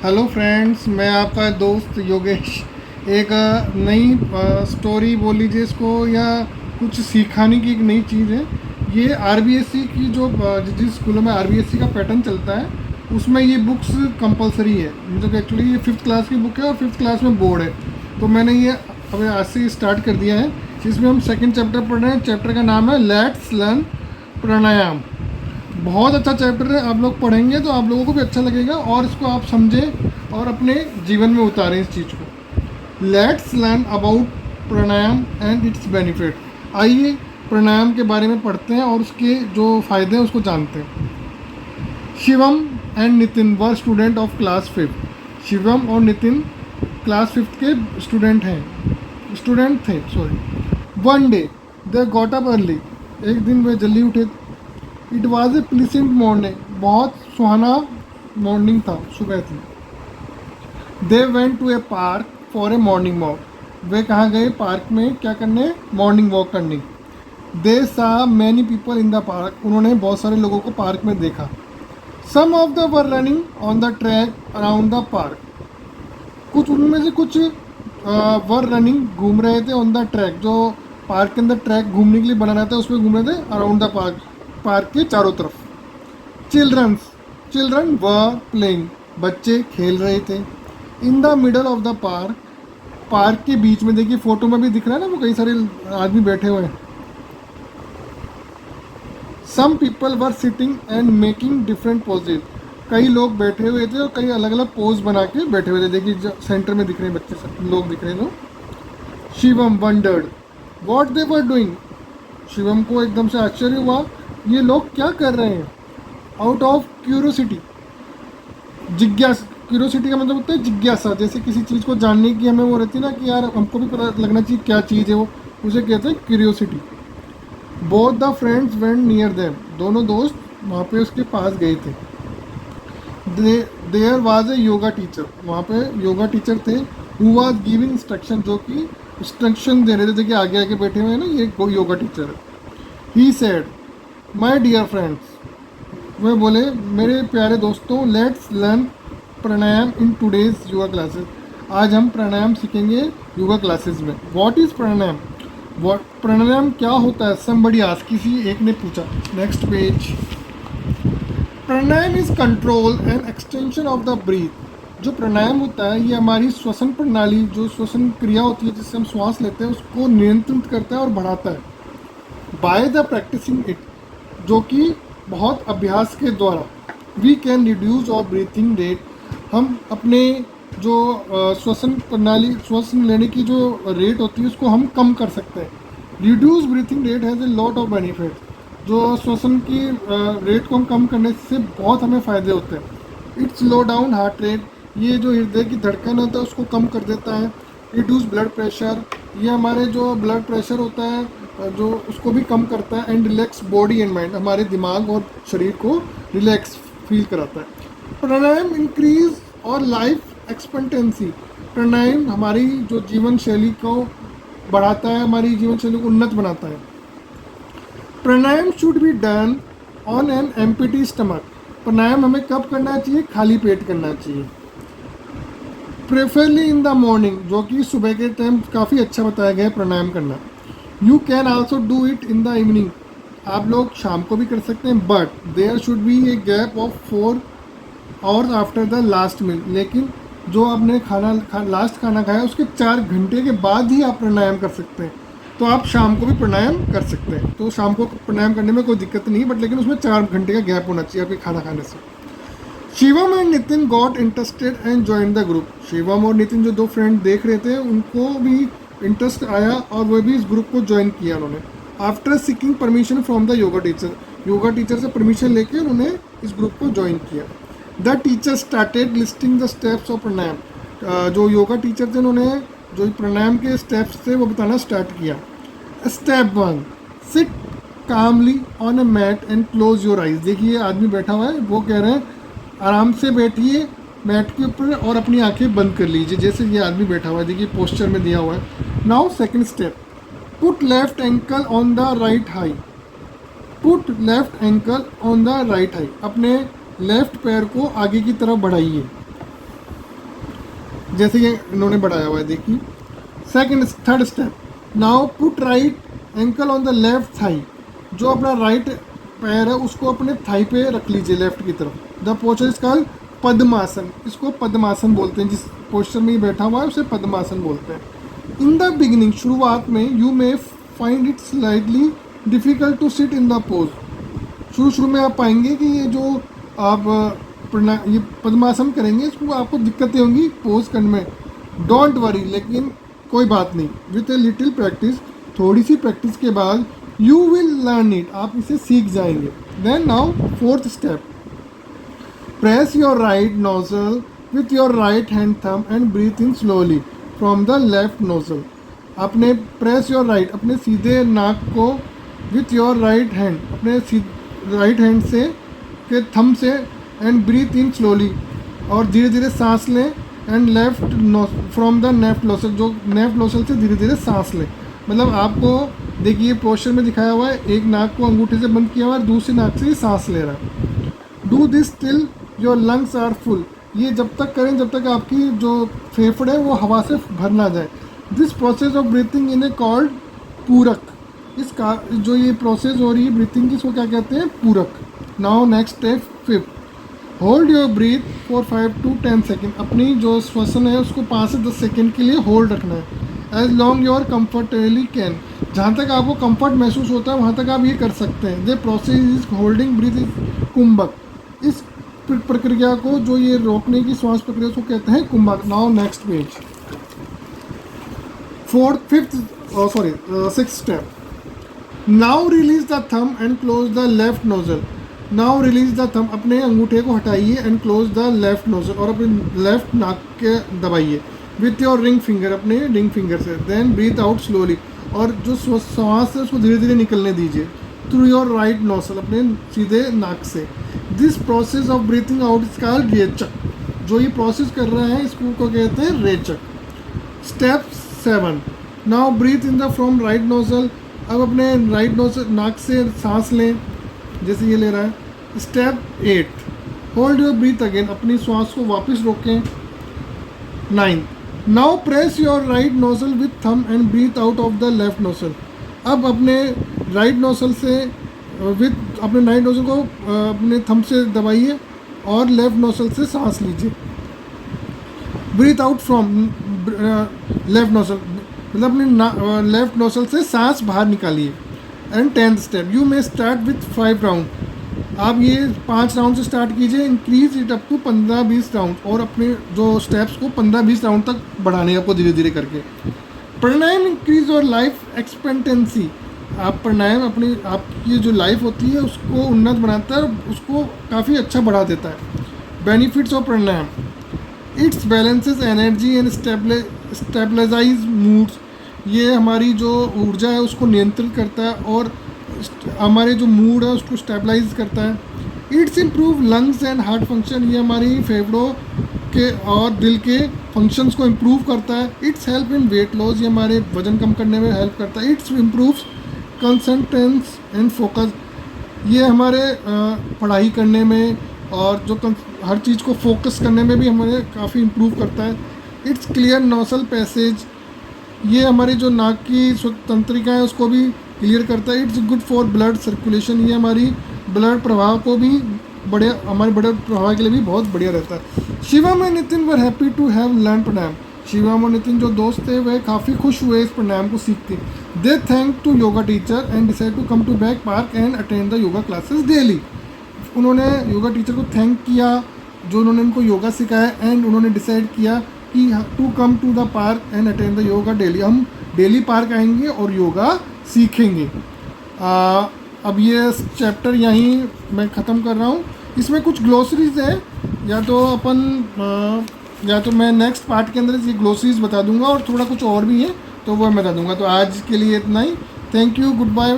Hello friends, मैं आपका दोस्त योगेश। एक नई स्टोरी बोल लीजिए इसको, या कुछ सिखाने की एक नई चीज़ है। ये आरबीएससी की जो जिस स्कूलों में आरबीएससी का पैटर्न चलता है उसमें ये बुक्स कंपलसरी है। मतलब एक्चुअली ये 5th क्लास की बुक है और 5th क्लास में बोर्ड है। तो मैंने ये अभी आज से स्टार्ट कर दिया है। इसमें हम सेकंड चैप्टर पढ़ रहे हैं। चैप्टर का नाम है लेट्स लर्न प्राणायाम। बहुत अच्छा चैप्टर है। आप लोग पढ़ेंगे तो आप लोगों को भी अच्छा लगेगा और इसको आप समझें और अपने जीवन में उतारें इस चीज़ को। Let's learn about pranayama and it's benefit. आइए प्राणायाम के बारे में पढ़ते हैं और उसके जो फ़ायदे हैं उसको जानते हैं। Shivam and Nitin were student of class 5th। Shivam और नितिन क्लास 5th के स्टूडेंट थे sorry. One day they got up early. एक दिन वे जल्दी उठे। It was a pleasant morning. बहुत सुहाना मॉर्निंग था, सुबह थी। They went to a park for a morning walk. वे कहाँ गए? पार्क में क्या करने? मॉर्निंग वॉक करने। They saw many people in the park. उन्होंने बहुत सारे लोगों को पार्क में देखा। Some of the were running on the track around the park. कुछ उनमें से कुछ वर रनिंग घूम रहे थे ऑन द ट्रैक। जो पार्क के अंदर ट्रैक घूमने के लिए बना रहता है उसमें घूम रहे थे अराउंड द पार्क, पार्क के चारों तरफ। Children were playing. बच्चे खेल रहे थे। In the middle of the park. Park के बीच में देखिए फोटो में भी दिख रहा है ना, वो कई सारे आदमी बैठे हुए हैं। Some people were sitting and making different poses. कई लोग बैठे हुए थे और कई अलग अलग पोज बना के बैठे हुए थे। देखिए सेंटर में दिख रहे हैं बच्चे, सब लोग दिख रहे हैं। तो Shivam wondered what they were doing. Shivam को एकदम से आश्चर्य हुआ, ये लोग क्या कर रहे हैं। Out of curiosity. जिज्ञासा, क्यूरोसिटी का मतलब होता है जिज्ञासा। जैसे किसी चीज़ को जानने की हमें वो रहती है ना कि यार हमको भी पता लगना चाहिए क्या चीज़ है वो, उसे कहते हैं curiosity. Both the friends went near them. दोनों दोस्त वहाँ पे उसके पास गए थे। There was a yoga teacher. वहाँ पे योगा टीचर थे। हु वाज गिविंग इंस्ट्रक्शन, जो कि इंस्ट्रक्शन दे रहे थे। देखिए आगे आगे बैठे हुए हैं ना, ये योगा टीचर है। He said my dear friends. वे बोले मेरे प्यारे दोस्तों, let's learn pranayama in today's yoga classes. आज हम प्राणायाम सीखेंगे योगा क्लासेस में। What is pranayama? प्राणायाम क्या होता है? समबडी आस्क्ड, किसी एक ने पूछा। Next page. Pranayama is control and extension of the breath. जो प्राणायाम होता है ये हमारी श्वसन प्रणाली, जो श्वसन क्रिया होती है जिससे हम श्वास लेते हैं, उसको नियंत्रित करता है और बढ़ाता है। बाय द प्रैक्टिसिंग इट, जो कि बहुत अभ्यास के द्वारा, वी कैन रिड्यूस और ब्रीथिंग रेट। हम अपने जो श्वसन प्रणाली, श्वसन लेने की जो रेट होती है उसको हम कम कर सकते हैं। Reduce breathing rate has a lot of benefit. जो श्वसन की रेट को हम कम करने से बहुत हमें फ़ायदे होते हैं। It slow down heart rate. ये जो हृदय की धड़कन होता है उसको कम कर देता है। Reduce blood pressure. ये हमारे जो ब्लड प्रेशर होता है जो उसको भी कम करता है। And relax body and mind. हमारे दिमाग और शरीर को रिलैक्स फील कराता है। प्राणायाम इंक्रीज और लाइफ एक्सपेक्टेंसी। प्राणायाम हमारी जो जीवन शैली को बढ़ाता है, हमारी जीवन शैली को उन्नत बनाता है। Pranayama should be done on an empty stomach. Pranayama हमें कब करना चाहिए? खाली पेट करना चाहिए। प्रेफरली इन द मॉर्निंग, जो कि सुबह के टाइम काफ़ी अच्छा बताया गया है प्राणायाम करना। You can also do it in the evening. आप लोग शाम को भी कर सकते हैं, but there should be a gap of 4 hours after the last meal. लेकिन जो आपने लास्ट खाना खाया उसके 4 घंटे के बाद ही आप प्राणायाम कर सकते हैं। तो आप शाम को भी प्राणायाम कर सकते हैं। तो शाम को प्राणायाम करने में कोई दिक्कत नहीं, बट लेकिन उसमें 4 घंटे का गैप होना चाहिए आपके खाना खाने से। Shivam and Nitin got interested and join the group. Shivam और नितिन जो दो फ्रेंड देख रहे थे उनको भी इंटरेस्ट आया और वह भी इस ग्रुप को ज्वाइन किया उन्होंने। After seeking permission from the yoga teacher से परमिशन लेके उन्होंने इस ग्रुप को ज्वाइन किया। The teacher started listing the steps of pranayama. जो योगा टीचर थे उन्होंने जो प्राणायाम के स्टेप्स थे वो बताना स्टार्ट किया। Step 1, sit calmly on a mat and close your eyes. देखिए आदमी बैठा हुआ है, वो कह रहे हैं आराम से बैठिए मैट के ऊपर और अपनी आंखें बंद कर लीजिए, जैसे ये आदमी बैठा हुआ है। देखिए पोस्चर में दिया हुआ है। Now second step, put left ankle on the right high. Put left ankle on the right high. अपने लेफ्ट पैर को आगे की तरफ बढ़ाइए। जैसे ये इन्होंने बढ़ाया हुआ है, देखिए। Third step, now put right ankle on the left thigh. जो अपना राइट पैर है उसको अपने थाई पे रख लीजिए, लेफ्ट की तरफ। द पोस्चर इज कॉल्ड पद्मासन। इसको पद्मासन बोलते हैं, जिस पोस्चर में ये बैठा हुआ है उसे पद्मासन बोलते हैं। इन द बिगिनिंग, शुरुआत में, you may find it slightly difficult to sit in the pose. शुरू में आप पाएंगे कि ये जो आप ये पद्मासन करेंगे इसको आपको दिक्कतें होंगी पोज करने में। डोंट वरी, लेकिन कोई बात नहीं, विथ ए लिटिल प्रैक्टिस, थोड़ी सी प्रैक्टिस के बाद यू विल लर्न इट, आप इसे सीख जाएंगे। Then now fourth step, press your right nozzle with your right hand thumb and breathe in slowly from the left nozzle. आपने प्रेस योर राइट, अपने सीधे नाक को, विथ योर राइट हैंड, अपने राइट हैंड से के थंब से, and breathe in slowly, और धीरे धीरे सांस लें, and left from the NEFT nozzle, जो नेफ्ट नोजल से धीरे धीरे सांस लें। मतलब आपको देखिए पोस्चर में दिखाया हुआ है, एक नाक को अंगूठे से बंद किया हुआ है, दूसरी नाक से सांस ले रहा है। Do this till your lungs are full. ये जब तक करें जब तक आपकी जो फेफड़े वो हवा से भर ना जाए। This process of breathing in A called पूरक। इसका जो ये प्रोसेस हो रही है ब्रीथिंग की, इसको क्या कहते हैं? पूरक। Now next step fifth, hold your breathe for 5 to 10 second. अपनी जो श्वसन है उसको 5 से 10 सेकेंड के लिए होल्ड रखना है। As long your comfortably can, जहाँ तक आपको कंफर्ट महसूस होता है वहाँ तक आप ये कर सकते हैं। The process is holding breath is kumbhaka. इस प्रक्रिया को, जो ये रोकने की श्वास प्रक्रिया, उसको कहते हैं kumbhaka. Now next page, sixth step, now release the thumb and close the left nostril. Now release the thumb, अपने अंगूठे को हटाइए, and close the left nostril, और अपने लेफ्ट नाक के दबाइए विथ योर रिंग फिंगर, अपने रिंग फिंगर से। देन ब्रीथ आउट स्लोली, और जो सांस है उसको धीरे धीरे निकलने दीजिए थ्रू योर राइट नोजल, अपने सीधे नाक से। This process of breathing out is called rechaka. जो ये प्रोसेस कर रहा है इसको को कहते हैं rechaka. Step 7, now breathe in the from right nostril. अब अपने राइट नोजल नाक से सांस लें, जैसे ये ले रहा है। Step 8, hold your breath again, अपनी श्वास को वापस रोकें। 9, now press your right nozzle with thumb and breathe out of the left nozzle. अब अपने राइट नोजल से अपने राइट नोजल को अपने थंब से दबाइए और लेफ्ट नोजल से सांस लीजिए। Breathe out from left nozzle, मतलब अपने लेफ्ट नोजल से सांस बाहर निकालिए। And 10th step, you may start with 5 round. आप ये 5 राउंड से स्टार्ट कीजिए, increase it up to 15-20 round, और अपने जो स्टेप्स को 15-20 राउंड तक बढ़ाने आपको धीरे धीरे करके। प्राणायाम इंक्रीज और लाइफ एक्सपेक्टेंसी। आप प्राणायाम अपनी आपकी जो लाइफ होती है उसको उन्नत बनाता है और उसको काफ़ी अच्छा बढ़ा देता है। Benefits of pranayama, it's balances energy and stabilise moods. ये हमारी जो ऊर्जा है उसको नियंत्रित करता है और हमारे जो मूड है उसको स्टेबलाइज करता है। It's improve lungs and heart function. ये हमारी फेफड़ों के और दिल के फंक्शंस को इम्प्रूव करता है। It's help in weight loss. ये हमारे वजन कम करने में हेल्प करता है। It's improves concentration and focus. ये हमारे पढ़ाई करने में और जो हर चीज़ को फोकस करने में भी हमारे काफ़ी इम्प्रूव करता है। It's clear nozzle passage. ये हमारी जो नाक की तंत्रिका है उसको भी क्लियर करता है। It's good for blood circulation. ये हमारी ब्लड प्रवाह को भी हमारे ब्लड प्रवाह के लिए भी बहुत बढ़िया रहता है। Shivam and Nitin were happy to have learn pranayama. Shivam और नितिन जो दोस्त थे वह काफ़ी खुश हुए इस प्राणायाम को सीख के। They thank to yoga teacher and decide to come to back park and attend the yoga classes daily. उन्होंने योगा टीचर को थैंक किया जो उन्होंने उनको योगा सिखाया, एंड उन्होंने डिसाइड किया कि to come to the park and attend the yoga daily. हम डेली पार्क आएंगे और योगा सीखेंगे। अब ये चैप्टर यहीं मैं ख़त्म कर रहा हूँ। इसमें कुछ ग्लोसरीज है, या तो मैं नेक्स्ट पार्ट के अंदर ये ग्लोसरीज बता दूंगा, और थोड़ा कुछ और भी है तो वो मैं बता दूंगा। तो आज के लिए इतना ही। Thank you, good bye.